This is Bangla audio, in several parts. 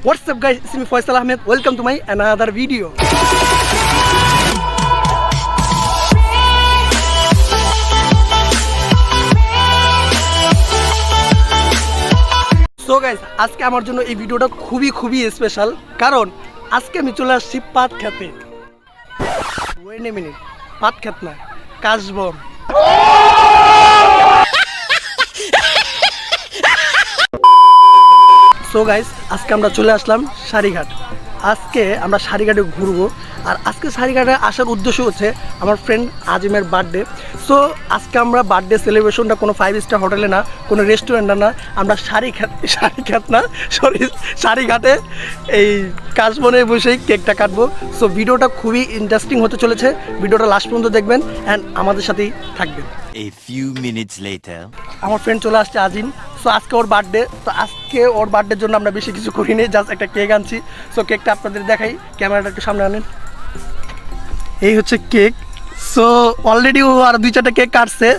What's up guys, it's me Faisal Ahmed. Welcome to my another video. So guys, আজকে আমার জন্য এই ভিডিওটা খুবই স্পেশাল কারণ আজকে আমি চলে আসছি পাট খেতে। ওয়েট এ মিনিট, পাট খেত না, কাশবন। সো গাইস, আজকে আমরা চলে আসলাম সারিঘাট। আজকে আমরা সারিঘাটে ঘুরবো আর আজকে সারিঘাটে আসার উদ্দেশ্য হচ্ছে আমার ফ্রেন্ড আজিমের বার্থডে। সো আজকে আমরা বার্থডে সেলিব্রেশনটা কোনো 5 স্টার হোটেলে না, কোনো রেস্টুরেন্টে না, আমরা সারিঘাটে এই কাশবনে বসেই কেকটা কাটবো। সো ভিডিওটা খুবই ইন্টারেস্টিং হতে চলেছে, ভিডিওটা লাস্ট পর্যন্ত দেখবেন অ্যান্ড আমাদের সাথেই থাকবেন। A few minutes later. আমার ফ্রেন্ড চলে আসছে আজিম। সো আজকে ওর বার্থডে, তো আজকে ওর বার্থডের জন্য আমরা বেশি কিছু করিনি, জাস্ট একটা কেক আনছি। সো কেকটা আপনাদের দেখাই, ক্যামেরাটা একটু সামনে আনেন। এই হচ্ছে কেক। সো অলরেডি ও আর 2-4টা কেক কাটছে।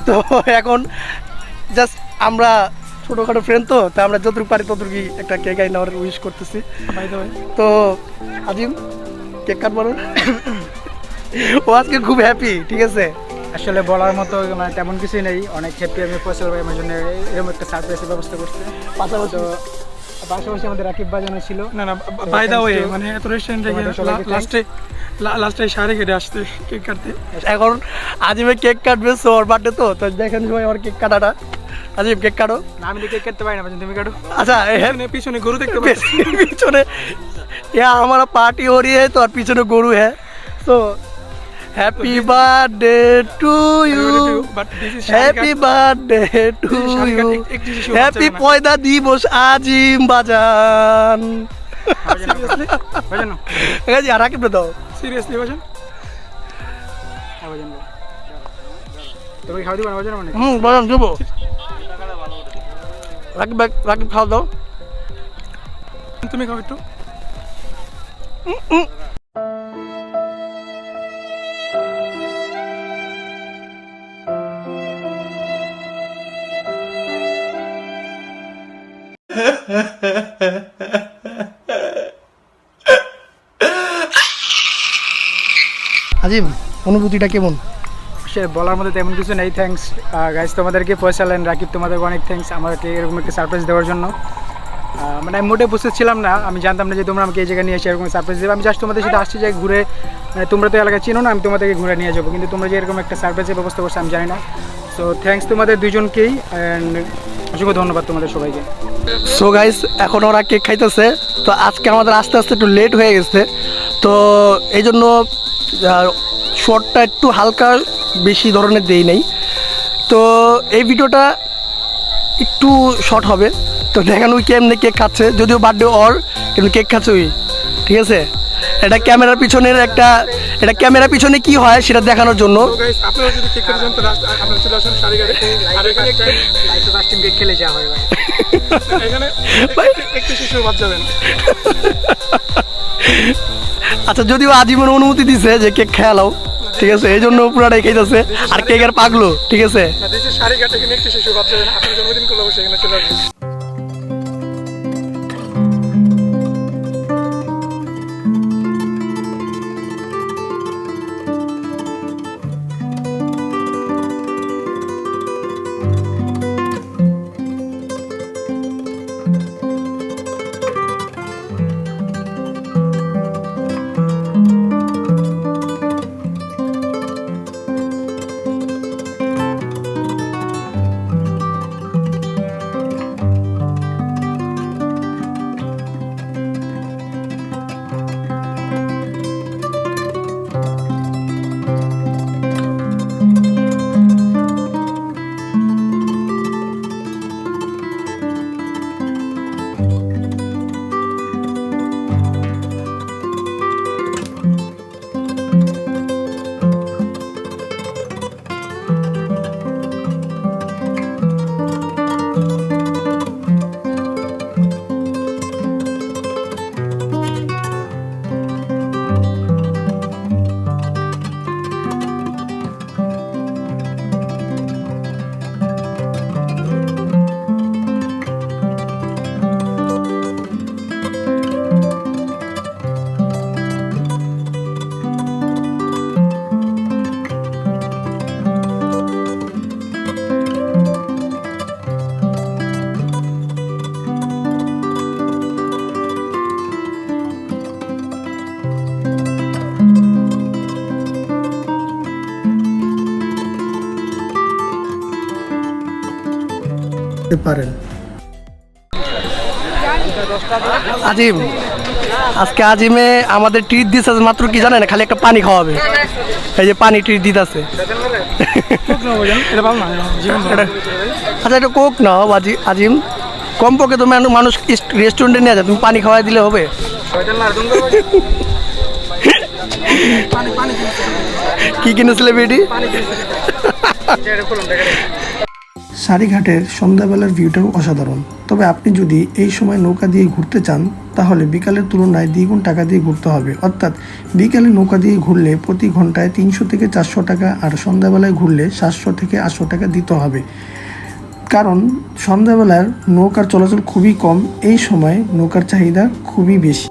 তো এখন জাস্ট আমরা ছোটোখাটো ফ্রেন্ড, তো আমরা যতটুকু পারি ততটুকু একটা কেক আই নেওয়ার উইশ করতেছি। তো আজিম কেক কাটবো না? ও আজকে খুব হ্যাপি, ঠিক আছে। আসলে বলার মতো মানে তেমন কিছুই নেই, অনেক হ্যাপি আমি ফয়সাল ভাই আমার জন্য এরকম একটা সারপ্রাইজের ব্যবস্থা করছে। পাশাপাশি আমাদের রাকিব বাজানো ছিল। না বাই দা ওয়ে, মানে এত রেস্টুরেন্টে লাস্টে শাড়ি কেটে আসতে কেক কাটতে। এখন আজিমে কেক কাটবে, সো ওর বার্থডে তো দেখেন সবাই ওর কেক কাটাটা। আজিম কেক কাটো। না আমি কেক কাটতে পারি না, তুমি কাটো। अच्छा পিছনে গরু দেখতে পাচ্ছি, पीछे यहाँ हमारा पार्टी हो रही है तो और पीछे गोरू है। So happy birthday to you, happy birthday to you, happy পয়দা দিবস আজিম বাজান। আর রাকিব দাও সিরিয়াসলি বাজান। তুমি খাওয়া দিবা না বাজানো মানে? বাজান দেবো। রাকিব খাওয়া দাও। তুমি খাও একটু। আজিম অনুভূতিটা কেমন? সে বলার মধ্যে তেমন কিছু নেই। থ্যাঙ্কস গাইজ তোমাদেরকে, ফয়সাল এন্ড রাকিব তোমাদেরকে অনেক থ্যাঙ্কস আমাকে এরকম একটা সারপ্রাইজ দেওয়ার জন্য। মানে আমি মোটে বুঝতেছিলাম না, আমি জানতাম না যে তোমরা আমাকে এই জায়গায় নিয়ে এসে এরকম সারপ্রাইজ দেবে। আমি জাস্ট তোমাদের সাথে আসছি যে ঘুরে, মানে তোমরা তো এলাকায় চিনো না, আমি তোমাদেরকে ঘুরে নিয়ে যাবো, কিন্তু তোমরা যে এরকম একটা সারপ্রাইজের ব্যবস্থা করছো আমি জানি না। সো থ্যাঙ্কস তোমাদের দুজনকেই অ্যান্ড অসংখ্য ধন্যবাদ তোমাদের সবাইকে। সো গাইস, এখন ওরা কেক খাইতেছে। তো আজকে আমাদের আস্তে আস্তে একটু লেট হয়ে গেছে, তো এই জন্য শর্টটা একটু হালকা বেশি ধরনের দেই নেই। তো এই ভিডিওটা একটু শর্ট হবে, তো দেখানো ওই কেমনে কেক খাচ্ছে, যদিও বার্থডে ওর কিন্তু কেক খাচ্ছে ওই, ঠিক আছে। এটা ক্যামেরার পিছনের এটা ক্যামেরার পিছনে কি হয় সেটা দেখানোর জন্য। আপনারা যদি কেক খেতে চান তো আপনারা চলে আসুন সারিঘাটে। আর এখানে লাইট ফাস্টিং কেক খেলে যাওয়া হয় ভাই। এখানে একটু শিশু বাদ যাবেন। আচ্ছা, যদিও আজীবন অনুমতি দিছে যে কেক খেয়ালাও, ঠিক আছে, এই জন্য পুরাটাই খাইতেছে আর কেকের পাগলো, ঠিক আছে। দেশের সারিঘাটে এখানে একটু শিশু বাদ যাবেন। আপনার জন্মদিন করলে অবশ্যই এখানে চলে আসবেন। পারেন। আজিম, আজকে আজিমে আমাদের ট্রিট দিচ্ছে মাত্র, কি জানেন, খালি একটা পানি খাওয়াবে। এই যে পানি ট্রিট দিতেছে। এটা ভালো না জীবন আচ্ছা, এটা কোক না আজিম, কমপক্ষে তো মানুষ রেস্টুরেন্টে নিয়ে যায়, তুমি পানি খাওয়াই দিলে হবে? কি কিনেছিলে বেটি? সারিঘাটের সন্ধ্যাবেলার ভিউটাও অসাধারণ। তবে আপনি যদি এই সময় নৌকা দিয়ে ঘুরতে চান তাহলে বিকালের তুলনায় দ্বিগুণ টাকা দিয়ে ঘুরতে হবে। অর্থাৎ বিকালে নৌকা দিয়ে ঘুরলে প্রতি ঘন্টায় 300 থেকে 400 টাকা, আর সন্ধ্যাবেলায় ঘুরলে 700 থেকে 800 টাকা দিতে হবে। কারণ সন্ধ্যাবেলার নৌকার চলাচল খুবই কম, এই সময় নৌকার চাহিদা খুবই বেশি।